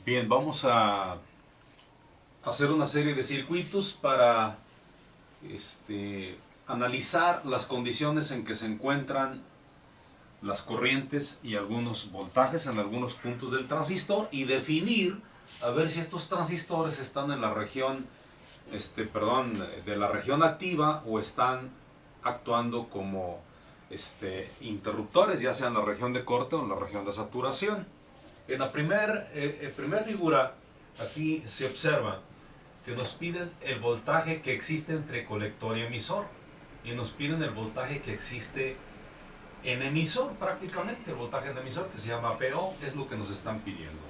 Bien, vamos a hacer una serie de circuitos para analizar las condiciones en que se encuentran las corrientes y algunos voltajes en algunos puntos del transistor y definir a ver si estos transistores están en la región de la región activa o están actuando como interruptores, ya sea en la región de corte o en la región de saturación. En la primera figura, aquí se observa que nos piden el voltaje que existe entre colector y emisor. Y nos piden el voltaje que existe en emisor, prácticamente. El voltaje en emisor, que se llama PO, es lo que nos están pidiendo.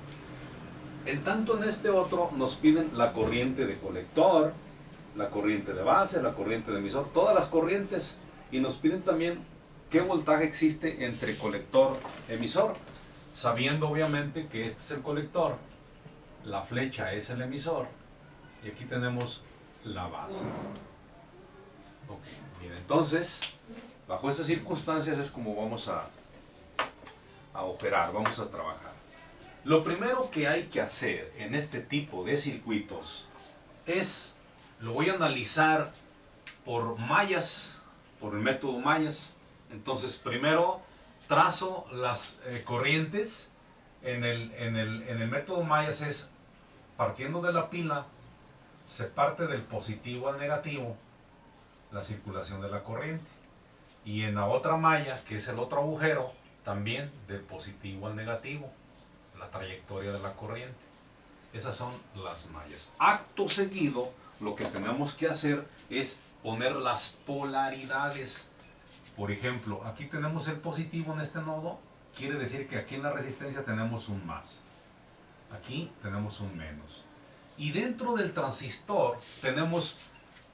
En tanto, en este otro nos piden la corriente de colector, la corriente de base, la corriente de emisor, todas las corrientes. Y nos piden también qué voltaje existe entre colector y emisor, sabiendo obviamente que este es el colector, la flecha es el emisor y aquí tenemos la base. Ok, bien, entonces, bajo esas circunstancias es como vamos a operar, vamos a trabajar. Lo primero que hay que hacer en este tipo de circuitos es, lo voy a analizar por mallas, por el método mallas. Entonces, primero trazo las corrientes. En el método mallas es, partiendo de la pila, se parte del positivo al negativo la circulación de la corriente. Y en la otra malla, que es el otro agujero, también del positivo al negativo, la trayectoria de la corriente. Esas son las mallas. Acto seguido, lo que tenemos que hacer es poner las polaridades. Por ejemplo, aquí tenemos el positivo en este nodo, quiere decir que aquí en la resistencia tenemos un más. Aquí tenemos un menos. Y dentro del transistor tenemos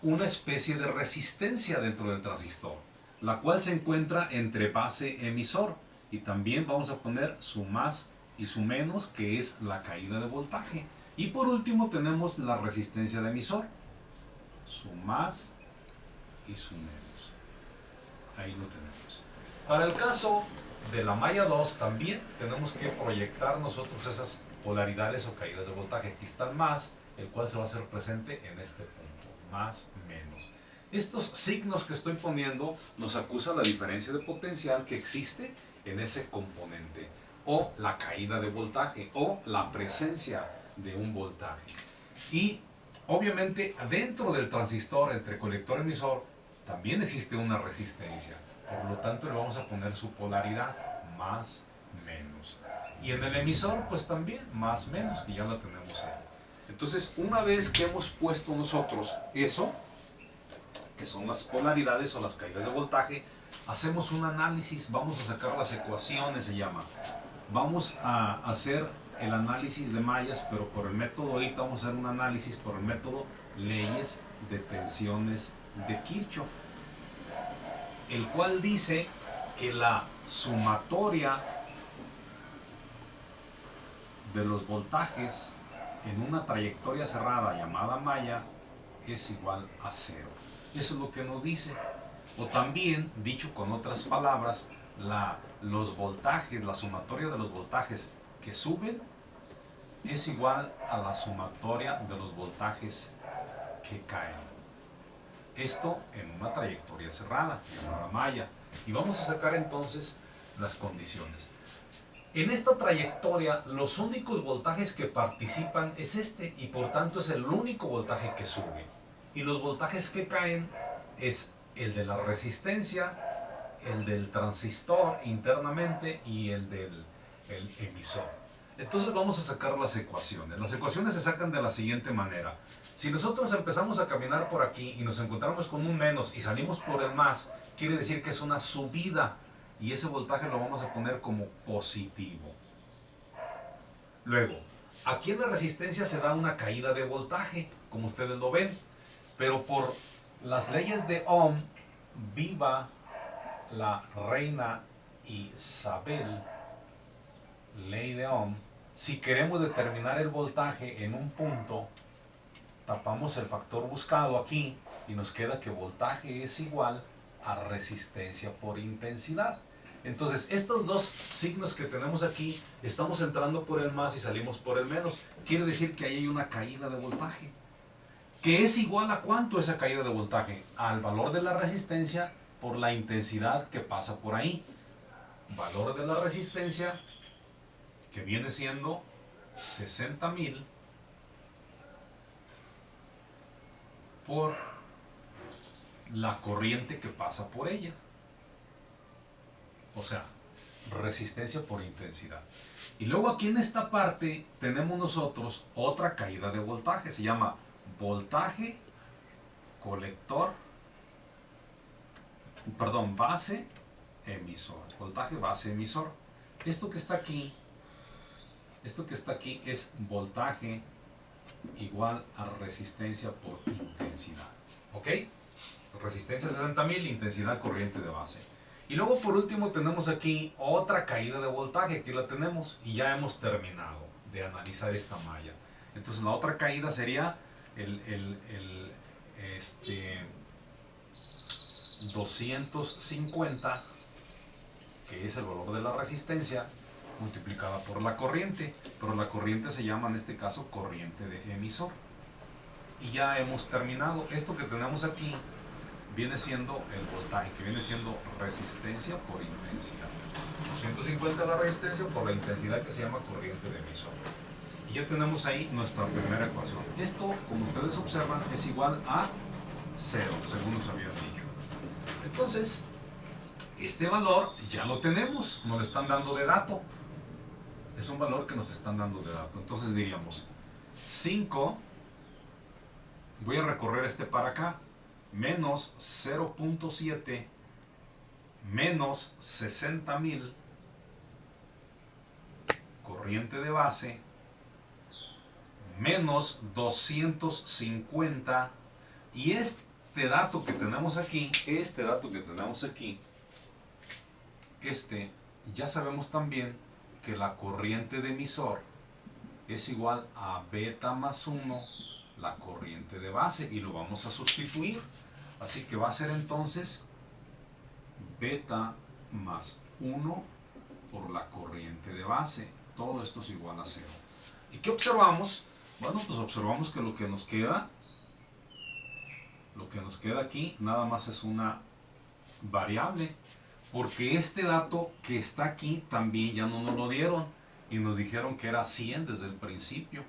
una especie de resistencia dentro del transistor, la cual se encuentra entre base y emisor. Y también vamos a poner su más y su menos, que es la caída de voltaje. Y por último tenemos la resistencia de emisor, su más y su menos. Ahí lo tenemos. Para el caso de la malla 2 también tenemos que proyectar nosotros esas polaridades o caídas de voltaje. Aquí está el más, el cual se va a hacer presente en este punto, más, menos. Estos signos que estoy poniendo nos acusan la diferencia de potencial que existe en ese componente, o la caída de voltaje, o la presencia de un voltaje. Y obviamente dentro del transistor, entre colector y emisor, también existe una resistencia. Por lo tanto, le vamos a poner su polaridad, más, menos. Y en el emisor, pues también, más, menos, que ya la tenemos ahí. Entonces, una vez que hemos puesto nosotros eso, que son las polaridades o las caídas de voltaje, hacemos un análisis, vamos a sacar las ecuaciones, se llama. Vamos a hacer el análisis de mallas, pero por el método, ahorita vamos a hacer un análisis por el método leyes de tensiones de Kirchhoff, el cual dice que la sumatoria de los voltajes en una trayectoria cerrada llamada malla es igual a cero. Eso es lo que nos dice. O también, dicho con otras palabras, los voltajes, la sumatoria de los voltajes que suben es igual a la sumatoria de los voltajes que caen. Esto en una trayectoria cerrada, llamada malla. Y vamos a sacar entonces las condiciones. En esta trayectoria, los únicos voltajes que participan es este, y por tanto es el único voltaje que sube. Y los voltajes que caen es el de la resistencia, el del transistor internamente y el del emisor. Entonces vamos a sacar las ecuaciones. Las ecuaciones se sacan de la siguiente manera. Si nosotros empezamos a caminar por aquí y nos encontramos con un menos y salimos por el más, quiere decir que es una subida y ese voltaje lo vamos a poner como positivo. Luego, aquí en la resistencia se da una caída de voltaje, como ustedes lo ven, pero por las leyes de Ohm, viva la reina Isabel, ley de Ohm, si queremos determinar el voltaje en un punto, tapamos el factor buscado aquí y nos queda que voltaje es igual a resistencia por intensidad. Entonces, estos dos signos que tenemos aquí, estamos entrando por el más y salimos por el menos. Quiere decir que ahí hay una caída de voltaje. ¿Que es igual a cuánto esa caída de voltaje? Al valor de la resistencia por la intensidad que pasa por ahí. Valor de la resistencia que viene siendo 60,000 por la corriente que pasa por ella. O sea, resistencia por intensidad. Y luego aquí en esta parte tenemos nosotros otra caída de voltaje. Se llama voltaje colector, perdón, base emisor. Voltaje base emisor. Esto que está aquí es voltaje igual a resistencia por intensidad. ¿Ok? Resistencia 60,000, intensidad corriente de base. Y luego por último tenemos aquí otra caída de voltaje, aquí la tenemos y ya hemos terminado de analizar esta malla. Entonces la otra caída sería el 250, que es el valor de la resistencia, multiplicada por la corriente, pero la corriente se llama en este caso corriente de emisor. Y ya hemos terminado. Esto que tenemos aquí viene siendo el voltaje, que viene siendo resistencia por intensidad. 250 la resistencia por la intensidad, que se llama corriente de emisor. Y ya tenemos ahí nuestra primera ecuación. Esto, como ustedes observan, es igual a 0, según nos habían dicho. Entonces, este valor ya lo tenemos, nos lo están dando de dato. Es un valor que nos están dando de dato. Entonces diríamos 5, voy a recorrer este para acá, menos 0.7 menos 60,000 corriente de base menos 250, y este dato que tenemos aquí, ya sabemos también que la corriente de emisor es igual a beta más 1 la corriente de base, y lo vamos a sustituir. Así que va a ser entonces beta más 1 por la corriente de base. Todo esto es igual a 0. ¿Y qué observamos? Bueno, pues observamos que lo que nos queda aquí nada más es una variable, porque este dato que está aquí también ya no nos lo dieron y nos dijeron que era 100 desde el principio.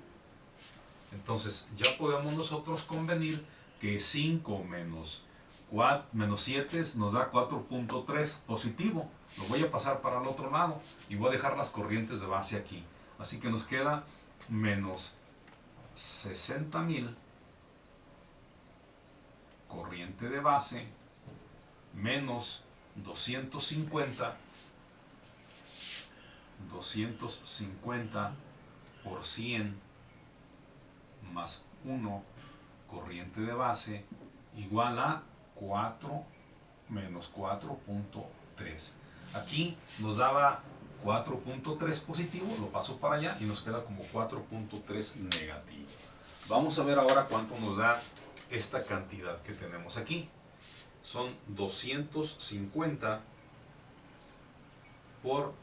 Entonces ya podemos nosotros convenir que 5 menos 7 nos da 4.3 positivo. Lo voy a pasar para el otro lado y voy a dejar las corrientes de base aquí. Así que nos queda menos 60,000 corriente de base menos 250 por 100 más 1 corriente de base igual a 4 menos 4.3. Aquí nos daba 4.3 positivo, lo paso para allá y nos queda como 4.3 negativo. Vamos a ver ahora cuánto nos da esta cantidad que tenemos aquí. Son 250 por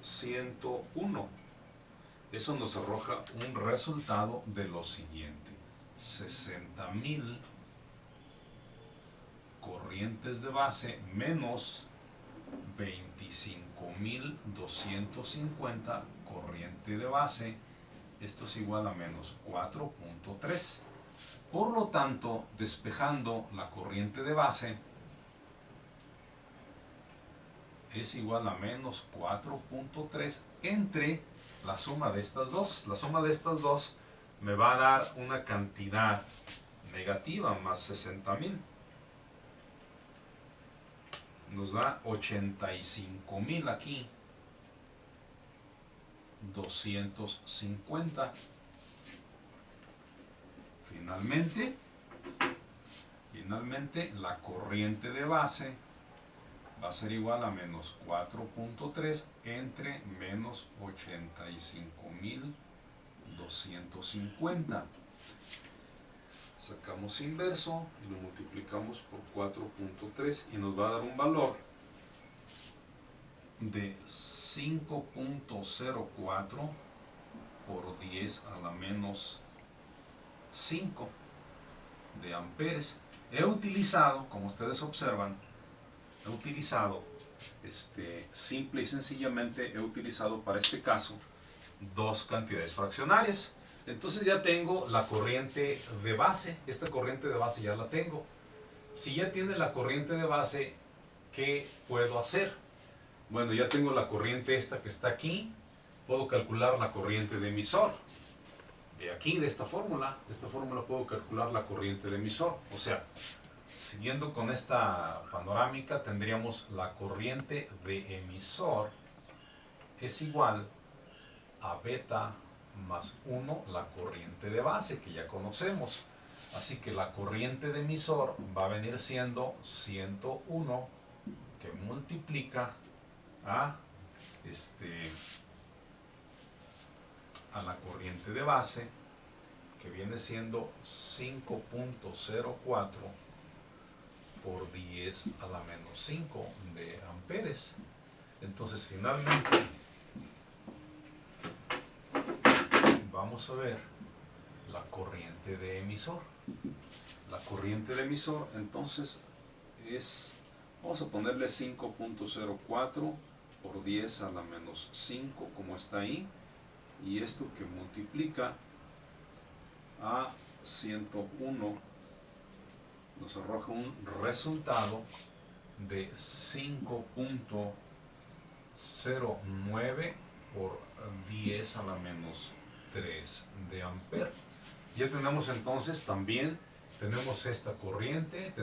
101. Eso nos arroja un resultado de lo siguiente: 60,000 corrientes de base menos 25,250 corriente de base. Esto es igual a menos 4.3. Por lo tanto, despejando la corriente de base, es igual a menos 4.3 entre la suma de estas dos. La suma de estas dos me va a dar una cantidad negativa, más 60,000. Nos da 85,000 aquí. 250. Finalmente la corriente de base va a ser igual a menos 4.3 entre menos 85,250. Sacamos inverso y lo multiplicamos por 4.3 y nos va a dar un valor de 5.04 por 10 a la menos 5 de amperes. He utilizado, como ustedes observan, simple y sencillamente he utilizado para este caso dos cantidades fraccionarias. Entonces ya tengo la corriente de base. Esta corriente de base ya la tengo. Si ya tiene la corriente de base, ¿qué puedo hacer? Bueno, ya tengo la corriente esta que está aquí. Puedo calcular la corriente de emisor. De aquí, de esta fórmula puedo calcular la corriente de emisor. O sea, siguiendo con esta panorámica, tendríamos la corriente de emisor es igual a beta más 1 la corriente de base, que ya conocemos. Así que la corriente de emisor va a venir siendo 101 que multiplica a la corriente de base, que viene siendo 5.04 por 10 a la menos 5 de amperes. Entonces finalmente vamos a ver la corriente de emisor. La corriente de emisor entonces es, vamos a ponerle 5.04 por 10 a la menos 5 como está ahí, y esto que multiplica a 101 nos arroja un resultado de 5.09 por 10 a la menos 3 de amper. Ya tenemos entonces también, tenemos esta corriente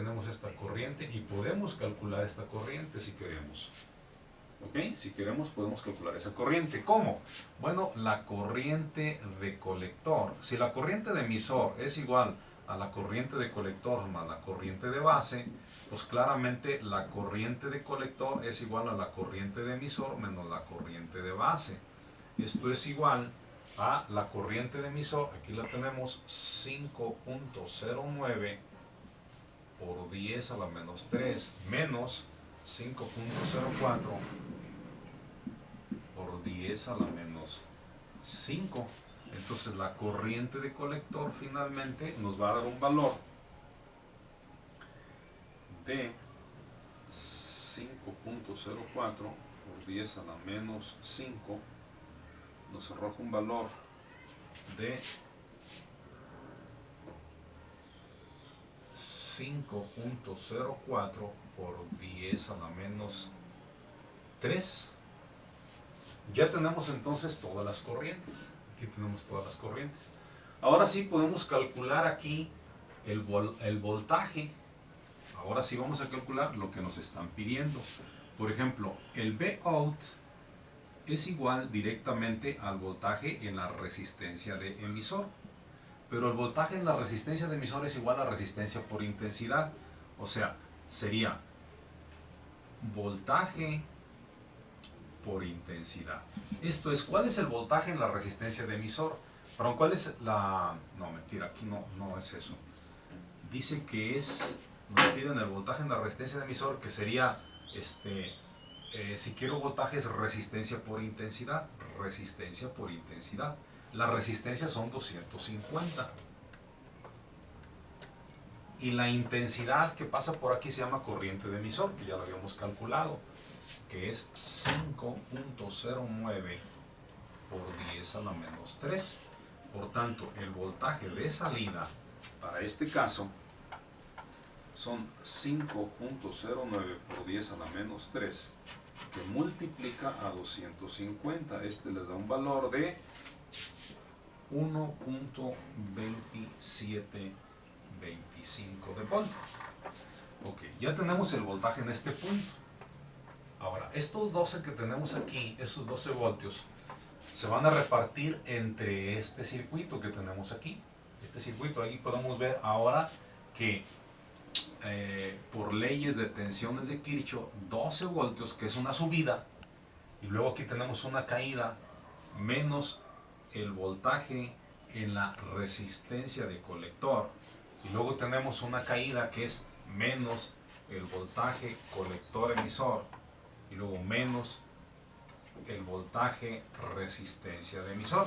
y podemos calcular esta corriente si queremos. ¿Ok? Si queremos podemos calcular esa corriente. ¿Cómo? Bueno, la corriente de colector, si la corriente de emisor es igual a la corriente de colector más la corriente de base, pues claramente la corriente de colector es igual a la corriente de emisor menos la corriente de base. Esto es igual a la corriente de emisor, aquí la tenemos, 5.09 por 10 a la menos 3 menos 5.04 por 10 a la menos 5. Entonces la corriente de colector finalmente nos va a dar un valor de 5.04 por 10 a la menos 5. Nos arroja un valor de 5.04 por 10 a la menos 3. Ya tenemos entonces todas las corrientes. Aquí tenemos todas las corrientes. Ahora sí podemos calcular aquí el voltaje. Ahora sí vamos a calcular lo que nos están pidiendo. Por ejemplo, el Vout es igual directamente al voltaje en la resistencia de emisor. Pero el voltaje en la resistencia de emisor es igual a resistencia por intensidad. O sea, sería voltaje por intensidad. Esto es, ¿cuál es el voltaje en la resistencia de emisor? Perdón, ¿cuál es la...? No, mentira, aquí no es eso. Dice que es, nos piden el voltaje en la resistencia de emisor, que sería, si quiero voltaje es resistencia por intensidad. Resistencia por intensidad. La resistencia son 250. Y la intensidad que pasa por aquí se llama corriente de emisor, que ya lo habíamos calculado, que es 5.09 por 10 a la menos 3. Por tanto, el voltaje de salida para este caso son 5.09 por 10 a la menos 3, que multiplica a 250. Este les da un valor de 1.2725 de volt. Ok, ya tenemos el voltaje en este punto. Ahora, estos 12 que tenemos aquí, esos 12 voltios, se van a repartir entre este circuito que tenemos aquí. Este circuito, aquí podemos ver ahora que por leyes de tensiones de Kirchhoff, 12 voltios, que es una subida, y luego aquí tenemos una caída, menos el voltaje en la resistencia de colector, y luego tenemos una caída que es menos el voltaje colector emisor, y luego menos el voltaje resistencia de emisor.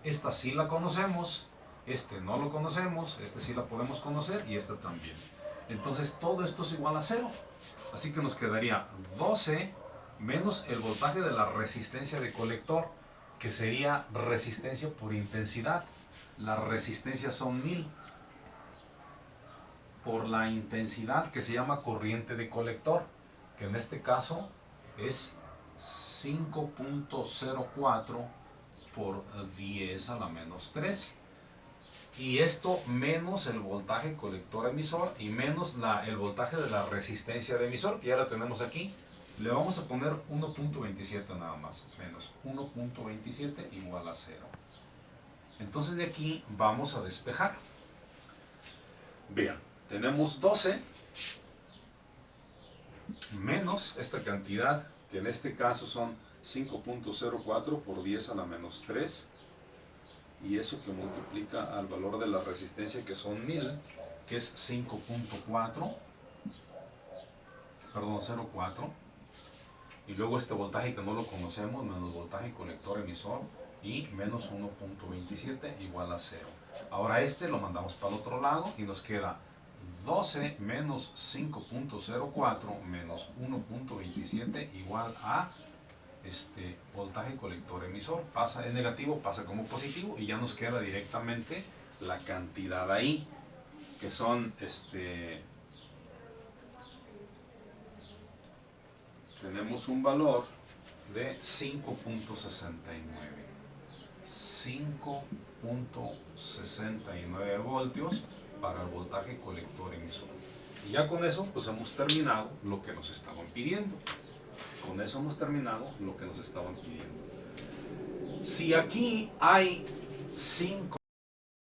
Esta sí la conocemos, este no lo conocemos, este sí la podemos conocer y esta también. Entonces todo esto es igual a 0. Así que nos quedaría 12 menos el voltaje de la resistencia de colector, que sería resistencia por intensidad. Las resistencias son 1000 por la intensidad, que se llama corriente de colector, que en este caso es 5.04 por 10 a la menos 3. Y esto menos el voltaje colector emisor y menos el voltaje de la resistencia de emisor, que ya la tenemos aquí. Le vamos a poner 1.27 nada más, menos 1.27 igual a 0. Entonces de aquí vamos a despejar. Vean, tenemos 12 menos esta cantidad, que en este caso son 5.04 por 10 a la menos 3. Y eso que multiplica al valor de la resistencia, que son 1000, que es 5.4, perdón, 0.4. Y luego este voltaje que no lo conocemos, menos voltaje colector emisor, y menos 1.27 igual a 0. Ahora este lo mandamos para el otro lado y nos queda 12 menos 5.04 menos 1.27 igual a voltaje colector emisor. Pasa en negativo, pasa como positivo y ya nos queda directamente la cantidad ahí, que son tenemos un valor de 5.69 voltios para el voltaje colector emisor. Y ya con eso pues hemos terminado lo que nos estaban pidiendo. Con eso hemos terminado lo que nos estaban pidiendo. Si aquí hay 5